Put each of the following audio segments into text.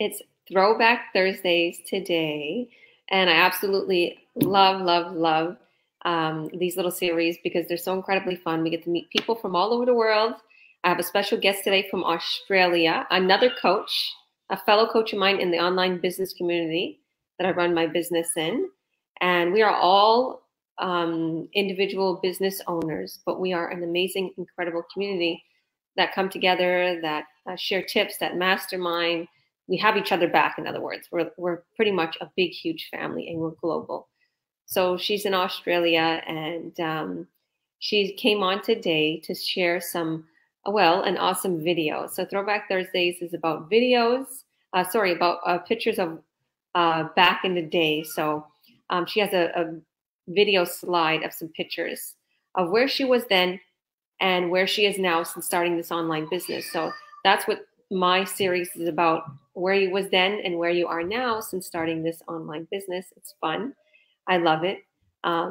It's Throwback Thursdays today, and I absolutely love these little series because they're so incredibly fun. We get to meet people from all over the world. I have a special guest today from Australia, another coach, a fellow coach of mine in the online business community that I run my business in. And we are all individual business owners, but we are an amazing, incredible community that come together, that share tips, that mastermind. We have each other back. In other words, we're pretty much a big, huge family, and we're global. So she's in Australia, and she came on today to share an awesome video. So Throwback Thursdays is about videos. About pictures of back in the day. So she has a video slide of some pictures of where she was then and where she is now since starting this online business. So that's what my series is about, where you was then and where you are now since starting this online business. It's fun. I love it.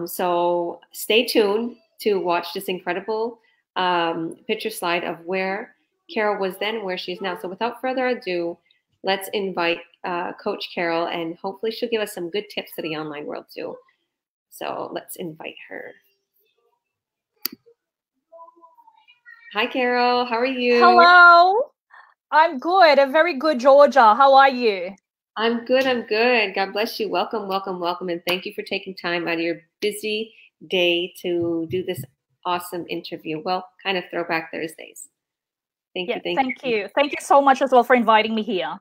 So stay tuned to watch this incredible picture slide of where Carol was then and where she is now. So without further ado, let's invite Coach Carol, and hopefully she'll give us some good tips to the online world too. So let's invite her. Hi, Carol. How are you? Hello. I'm good. I'm very good, Georgia. How are you? I'm good. I'm good. God bless you. Welcome, welcome, welcome. And thank you for taking time out of your busy day to do this awesome interview. Well, kind of Throwback Thursdays. Thank you. Thank you. Thank you so much as well for inviting me here.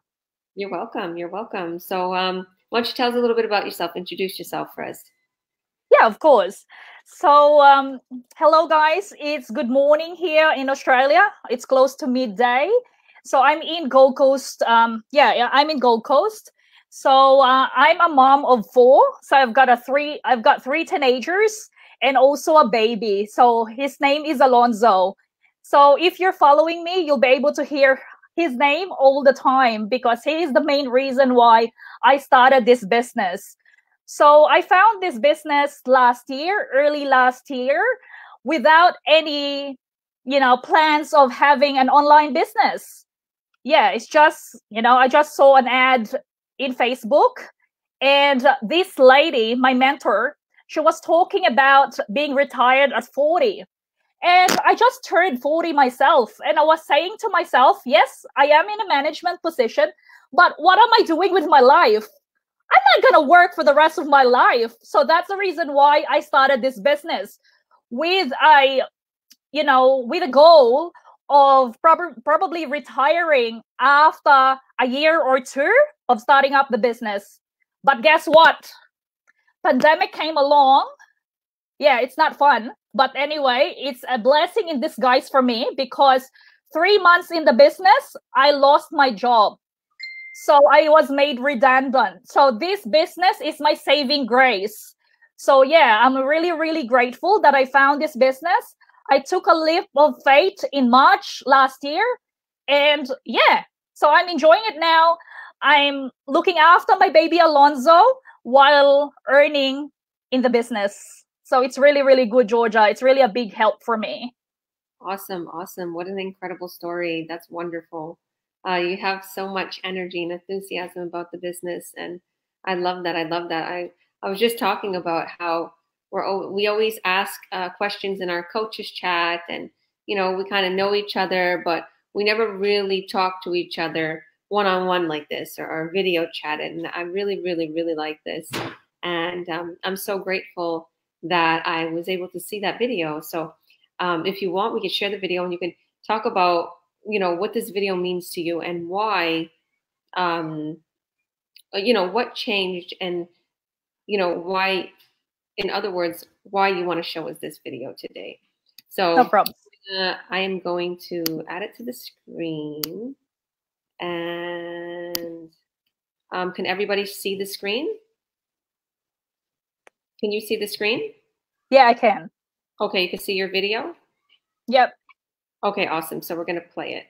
You're welcome. You're welcome. So why don't you tell us a little bit about yourself? Introduce yourself for us. Yeah, of course. So hello, guys. It's good morning here in Australia. It's close to midday. So I'm in Gold Coast. I'm in Gold Coast. So I'm a mom of 4. So I've got 3 teenagers and also a baby. So his name is Alonzo. So if you're following me, you'll be able to hear his name all the time because he is the main reason why I started this business. So I found this business early last year, without any, plans of having an online business. Yeah, it's just, I just saw an ad in Facebook, and this lady, my mentor, she was talking about being retired at 40. And I just turned 40 myself, and I was saying to myself, yes, I am in a management position, but what am I doing with my life? I'm not going to work for the rest of my life. So that's the reason why I started this business with with a goal of probably retiring after a year or 2 of starting up the business. But guess what? Pandemic came along. Yeah, it's not fun. But anyway, it's a blessing in disguise for me because 3 months in the business, I lost my job. So I was made redundant. So this business is my saving grace. So yeah, I'm really, really grateful that I found this business. I took a leap of faith in March last year. And yeah, so I'm enjoying it now. I'm looking after my baby Alonzo while earning in the business. So it's really, really good, Georgia. It's really a big help for me. Awesome. Awesome. What an incredible story. That's wonderful. You have so much energy and enthusiasm about the business, and I love that. I love that. I was just talking about how we always ask questions in our coaches chat, and we kind of know each other, but we never really talk to each other one-on-one like this, or video chatted. And I really, really, really like this, and I'm so grateful that I was able to see that video. So if you want, we could share the video, and you can talk about what this video means to you and why, what changed, and, why, in other words, why you want to show us this video today. So no problem. I am going to add it to the screen, and can everybody see the screen? Can you see the screen? Yeah, I can. Okay, you can see your video? Yep. Okay, awesome. So we're going to play it.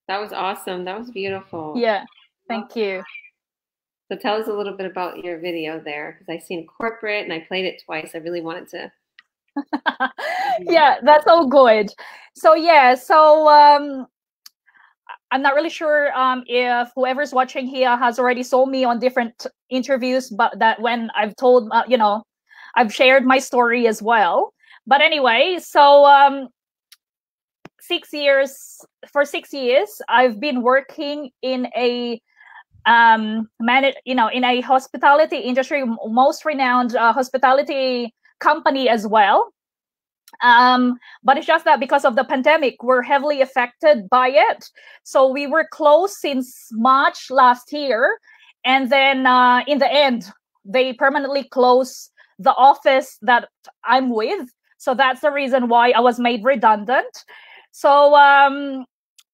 That was awesome. That was beautiful. Yeah, thank you. So tell us a little bit about your video there, because I seen corporate and I played it twice. I really wanted to. Yeah, that's all good. So yeah, so I'm not really sure if whoever's watching here has already saw me on different interviews, but that when I've told, I've shared my story as well. But anyway, so 6 years, for 6 years, I've been working in a in a hospitality industry, most renowned hospitality company as well. But it's just that because of the pandemic, we're heavily affected by it. So we were closed since March last year. And then in the end, they permanently closed the office that I'm with. So that's the reason why I was made redundant. So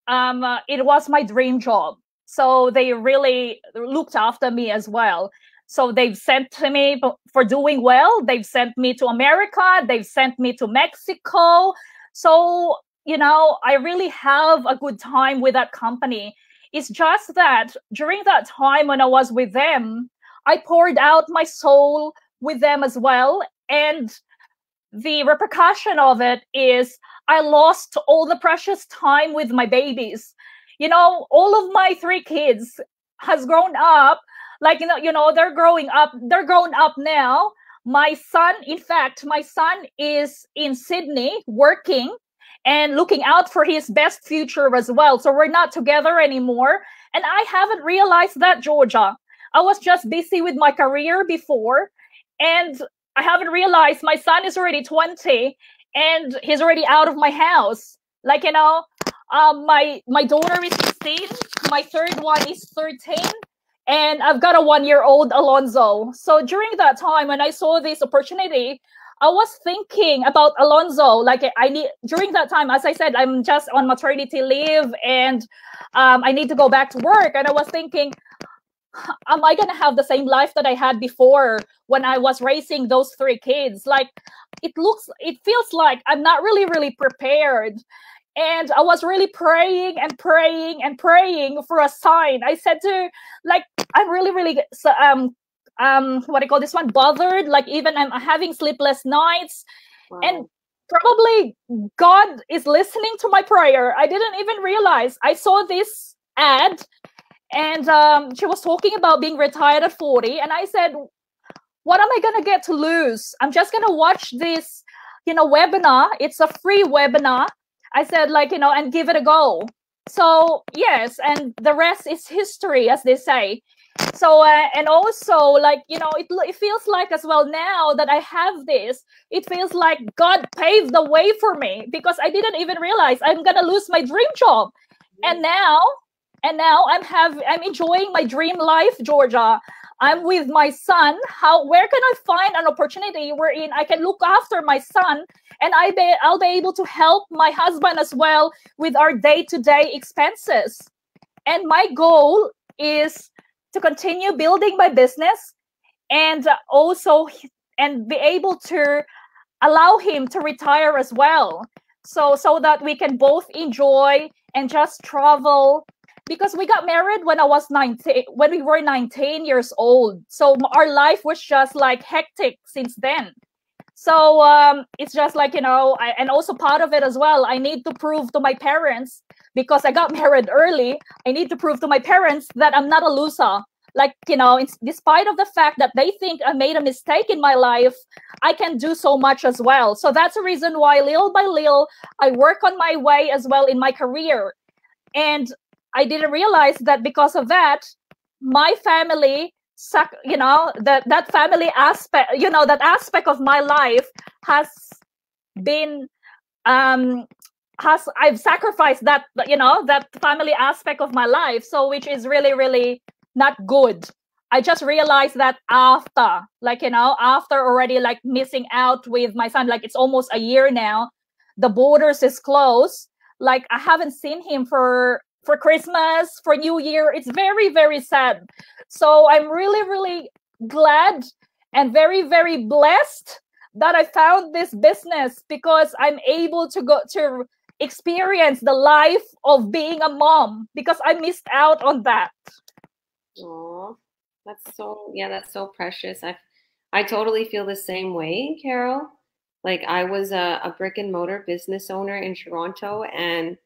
it was my dream job. So they really looked after me as well. So they've sent me for doing well. They've sent me to America. They've sent me to Mexico. So, I really have a good time with that company. It's just that during that time when I was with them, I poured out my soul with them as well. And the repercussion of it is I lost all the precious time with my babies. All of my 3 kids has grown up. Like, they're growing up. They're grown up now. My son, in fact, my son is in Sydney working and looking out for his best future as well. So we're not together anymore. And I haven't realized that, Georgia. I was just busy with my career before. And I haven't realized my son is already 20 and he's already out of my house. Like, my daughter is 16, my third one is 13, and I've got a 1-year-old Alonzo. So during that time when I saw this opportunity, I was thinking about Alonzo. Like, during that time, as I said, I'm just on maternity leave and I need to go back to work. And I was thinking, am I gonna have the same life that I had before when I was raising those 3 kids? Like, it feels like I'm not really prepared. And I was really praying and praying and praying for a sign. I said to, like, I'm really what do you call this one, bothered. Like, even I'm having sleepless nights. Wow. And probably God is listening to my prayer. I didn't even realize. I saw this ad and she was talking about being retired at 40. And I said, what am I going to get to lose? I'm just going to watch this, webinar. It's a free webinar. I said, and give it a go. So, yes, and the rest is history, as they say. So, and also, it feels like as well now that I have this, it feels like God paved the way for me because I didn't even realize I'm going to lose my dream job. And now I'm enjoying my dream life, Georgia. I'm with my son. Where can I find an opportunity wherein I can look after my son and I'll be able to help my husband as well with our day-to-day expenses. And my goal is to continue building my business and also be able to allow him to retire as well. So that we can both enjoy and just travel. Because we got married when we were 19 years old. So our life was just like hectic since then. So it's just like, and also part of it as well, I need to prove to my parents, because I got married early, I need to prove to my parents that I'm not a loser. Like, despite of the fact that they think I made a mistake in my life, I can do so much as well. So that's the reason why little by little, I work on my way as well in my career. And I didn't realize that because of that, my family, that family aspect, that aspect of my life has been, I've sacrificed that, that family aspect of my life. So, which is really, really not good. I just realized that after already missing out with my son, it's almost a year now, the borders is closed. I haven't seen him for Christmas, for New Year. It's very, very sad. So I'm really, really glad and very, very blessed that I found this business, because I'm able to go to experience the life of being a mom because I missed out on that. Oh, that's so precious. I totally feel the same way, Carol. Like I was a brick and mortar business owner in Toronto, and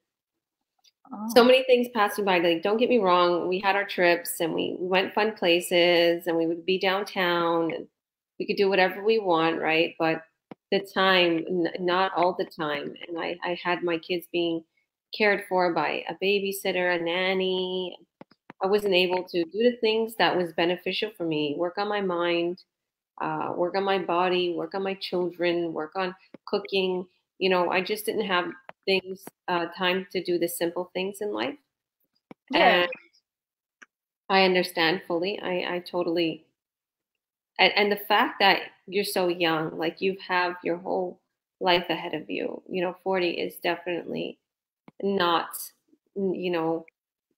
so Oh. many things passed me by. Like, don't get me wrong, we had our trips and we went fun places and we would be downtown and we could do whatever we want, right? But the time, not all the time. And I had my kids being cared for by a babysitter, a nanny. I wasn't able to do the things that was beneficial for me, work on my mind, work on my body, work on my children, work on cooking. You know, I just didn't have time to do the simple things in life. Yeah, And I understand fully. I totally, and the fact that you're so young, like you have your whole life ahead of you, 40 is definitely not, you know,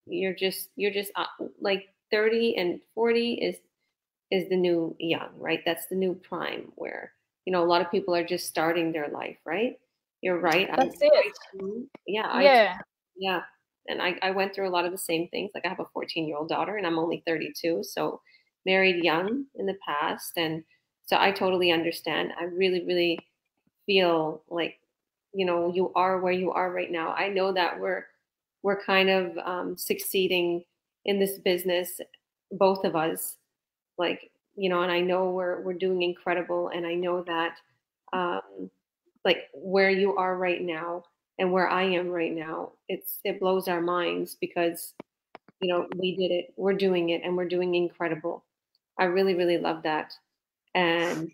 you're just like 30 and 40 is the new young, right? That's the new prime where, a lot of people are just starting their life, right? You're right. that's it. Yeah, Yeah, yeah. And I went through a lot of the same things. Like I have a 14-year-old daughter and I'm only 32. So married young in the past. And so I totally understand. I really, really feel like, you are where you are right now. I know that we're kind of succeeding in this business, both of us, like, and I know we're doing incredible, and I know that um like where you are right now and where I am right now, it blows our minds because we did it, we're doing it, and we're doing incredible. I really, really love that. And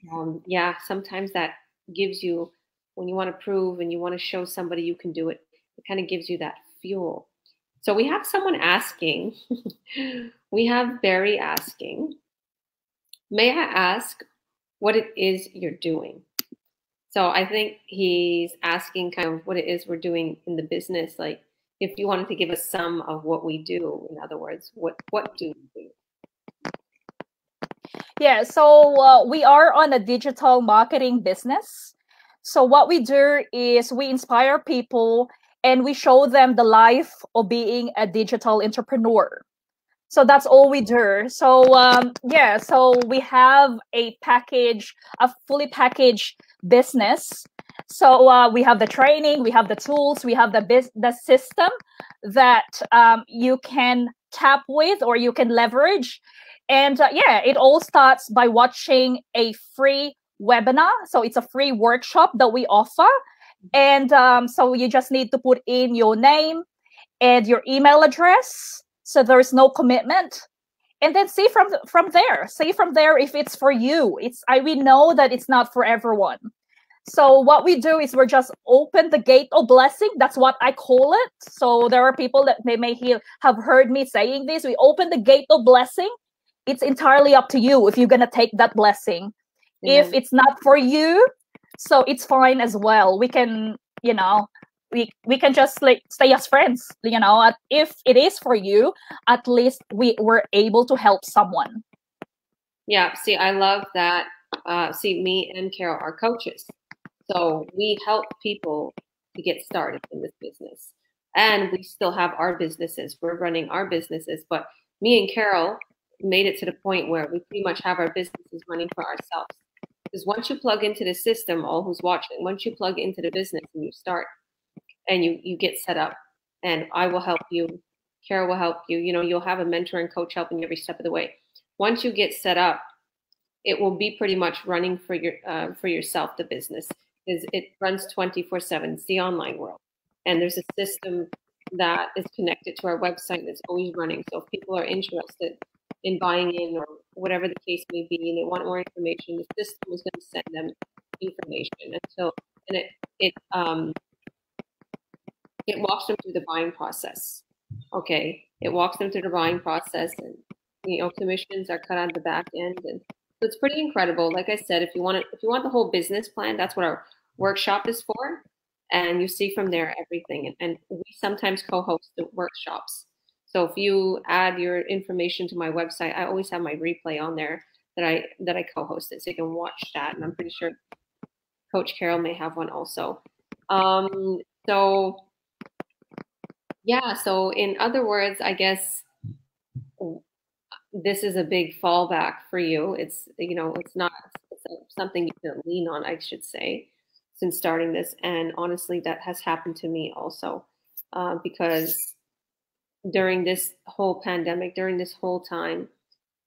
yeah, sometimes that gives you, when you want to prove and you want to show somebody you can do it, it kind of gives you that fuel. So we have someone asking, we have Barry asking, may I ask what it is you're doing? So I think he's asking kind of what it is we're doing in the business. Like if you wanted to give us some of what we do, in other words, what do we do? yeah. So we are on a digital marketing business. So what we do is we inspire people and we show them the life of being a digital entrepreneur. So that's all we do. So yeah, so we have a fully packaged business. So we have the training, we have the tools, we have the system that you can tap with or you can leverage. And yeah, it all starts by watching a free webinar. So it's a free workshop that we offer. And so you just need to put in your name and your email address, so there is no commitment, and then see from there if it's for you. We know that it's not for everyone. So what we do is we're just open the gate of blessing. That's what I call it. So there are people that they may have heard me saying this. We open the gate of blessing. It's entirely up to you if you're gonna take that blessing. If Amen. it's not for you, so it's fine as well. We can, we can just like stay as friends. If it is for you, at least we were able to help someone. Yeah, see, I love that. See, me and Carol are coaches. So we help people to get started in this business. And we still have our businesses. We're running our businesses. But me and Carol made it to the point where we pretty much have our businesses running for ourselves. Because once you plug into the system, all who's watching, once you plug into the business and you start and you get set up, and I will help you, Carol will help you, you'll have a mentor and coach helping you every step of the way. Once you get set up, it will be pretty much running for yourself, the business, is it runs 24/7. It's the online world, and there's a system that is connected to our website that's always running. So if people are interested in buying in or whatever the case may be, and they want more information, the system is going to send them information and it walks them through the buying process. Okay, it walks them through the buying process, and commissions are cut on the back end, and so it's pretty incredible. Like I said, if you want the whole business plan, that's what our workshop is for, and you see from there everything. And we sometimes co-host the workshops. So if you add your information to my website, I always have my replay on there that I co-hosted, so you can watch that. And I'm pretty sure Coach Carol may have one also. So yeah, so in other words, I guess this is a big fallback for you. It's, it's not something you can lean on, I should say, since starting this. And honestly, that has happened to me also, because during this whole pandemic, during this whole time,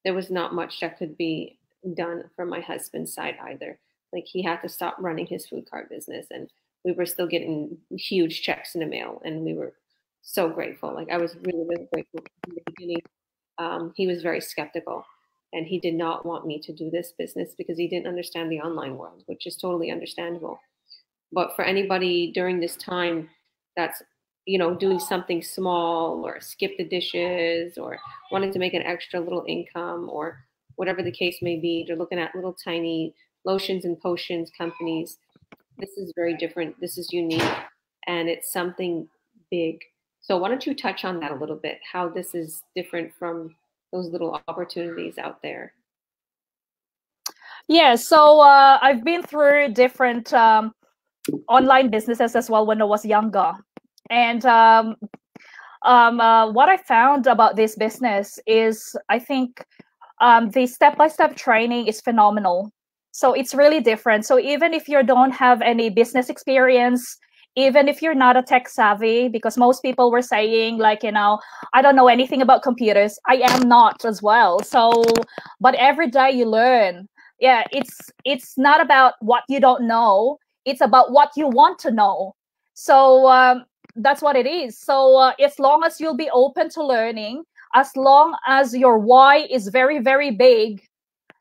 there was not much that could be done from my husband's side either. Like he had to stop running his food cart business, and we were still getting huge checks in the mail, and we were so grateful. Like I was really, really grateful in the beginning. He was very skeptical, and he did not want me to do this business because he didn't understand the online world, which is totally understandable. But for anybody during this time that's, doing something small or skip the dishes or wanting to make an extra little income or whatever the case may be, they're looking at little tiny lotions and potions companies. This is very different. This is unique, and it's something big. So why don't you touch on that a little bit, how this is different from those little opportunities out there? Yeah, so I've been through different online businesses as well when I was younger. And what I found about this business is I think the step-by-step training is phenomenal. So it's really different. So even if you don't have any business experience, even if you're not a tech savvy, because most people were saying like, I don't know anything about computers. I am not as well. So, but every day you learn. Yeah, it's not about what you don't know. It's about what you want to know. So that's what it is. So as long as you'll be open to learning, as long as your why is very, very big,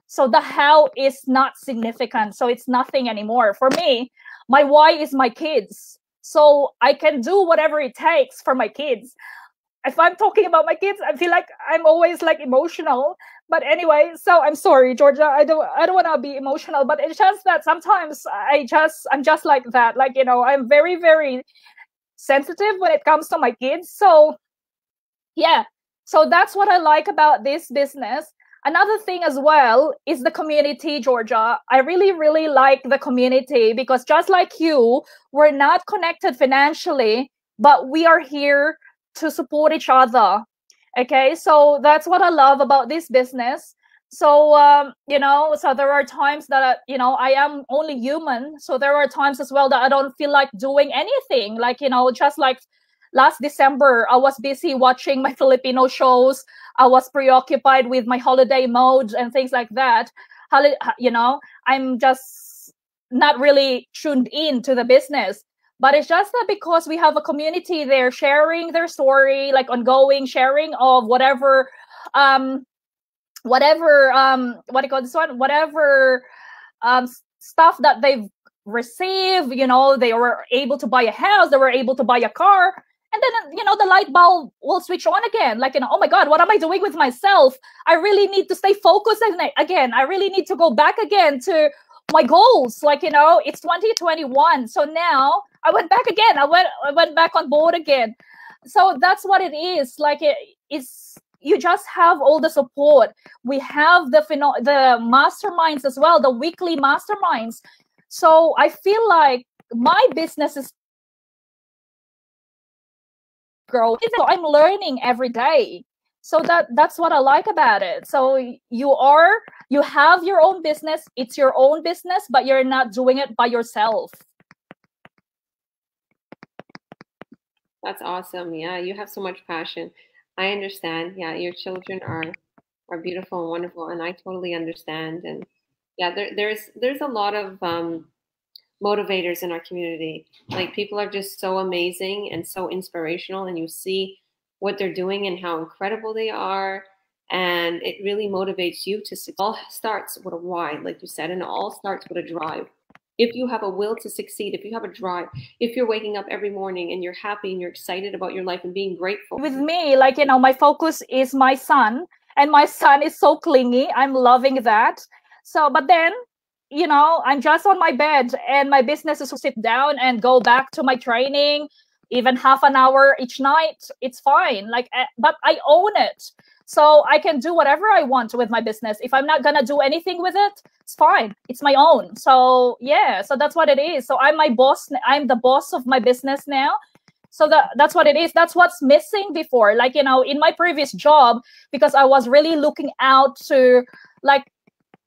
so the how is not significant. So it's nothing anymore. For me, my why is my kids. So I can do whatever it takes for my kids. If I'm talking about my kids, I feel like I'm always like emotional. But anyway, so I'm sorry, Georgia. I don't want to be emotional, but it's just that sometimes I'm just like that. Like, I'm very, very sensitive when it comes to my kids. So yeah, so that's what I like about this business. Another thing as well is the community, Georgia. I really, really like the community because just like you, we're not connected financially, but we are here to support each other. Okay, so that's what I love about this business. So so there are times that I am only human. So there are times as well that I don't feel like doing anything. Like just like last December, I was busy watching my Filipino shows. I was preoccupied with my holiday mode and things like that. I'm just not really tuned in to the business. But it's just that because we have a community there sharing their story, like ongoing sharing of whatever what do you call this one? Whatever stuff that they've received, they were able to buy a house, they were able to buy a car. And then, the light bulb will switch on again. Like, oh my God, what am I doing with myself? I really need to stay focused again. I really need to go back again to my goals. Like, it's 2021. So now I went back again. I went back on board again. So that's what it is. Like it's you just have all the support. We have the masterminds as well, the weekly masterminds. So I feel like my business is growing. So I'm learning every day. So that's what I like about it. So you have your own business. It's your own business, but you're not doing it by yourself. That's awesome. Yeah, you have so much passion. I understand. Yeah, your children are beautiful and wonderful, and I totally understand. And yeah, there's a lot of motivators in our community. Like people are just so amazing and so inspirational, and you see what they're doing and how incredible they are, and it really motivates you to succeed. It all starts with a why, like you said, and it all starts with a drive. If you have a will to succeed, if you have a drive, if you're waking up every morning and you're happy and you're excited about your life and being grateful. With me, like, my focus is my son, and my son is so clingy. I'm loving that. So, but then, I'm just on my bed and my business is to sit down and go back to my training, even half an hour each night. It's fine. Like, but I own it. So I can do whatever I want with my business. If I'm not gonna do anything with it, it's fine. It's my own. So yeah, so that's what it is. So I'm my boss. I'm the boss of my business now. So that's what it is. That's what's missing before. Like, you know, in my previous job, because I was really looking out to, like,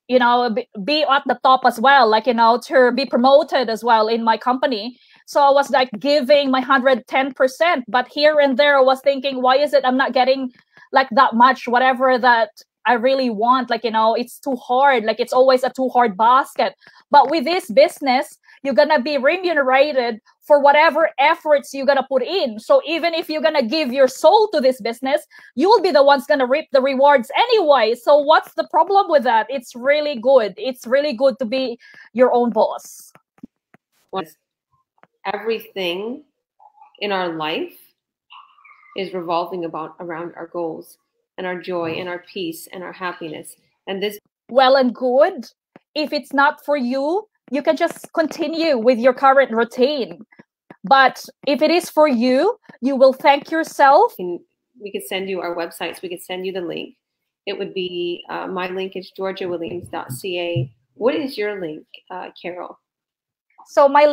you know, be at the top as well, like, you know, to be promoted as well in my company. So I was like giving my 110%, but here and there I was thinking, why is it I'm not getting like that much, whatever that I really want? Like, you know, it's too hard. Like, it's always a too hard basket. But with this business, you're gonna be remunerated for whatever efforts you're gonna put in. So even if you're gonna give your soul to this business, you'll be the ones gonna reap the rewards anyway. So what's the problem with that? It's really good. It's really good to be your own boss. Everything in our life is revolving around our goals and our joy and our peace and our happiness. And this, well and good. If it's not for you, you can just continue with your current routine. But if it is for you, you will thank yourself. We could send you our websites. We could send you the link. It would be, my link is georgiawilliams.ca. What is your link, Carol? So my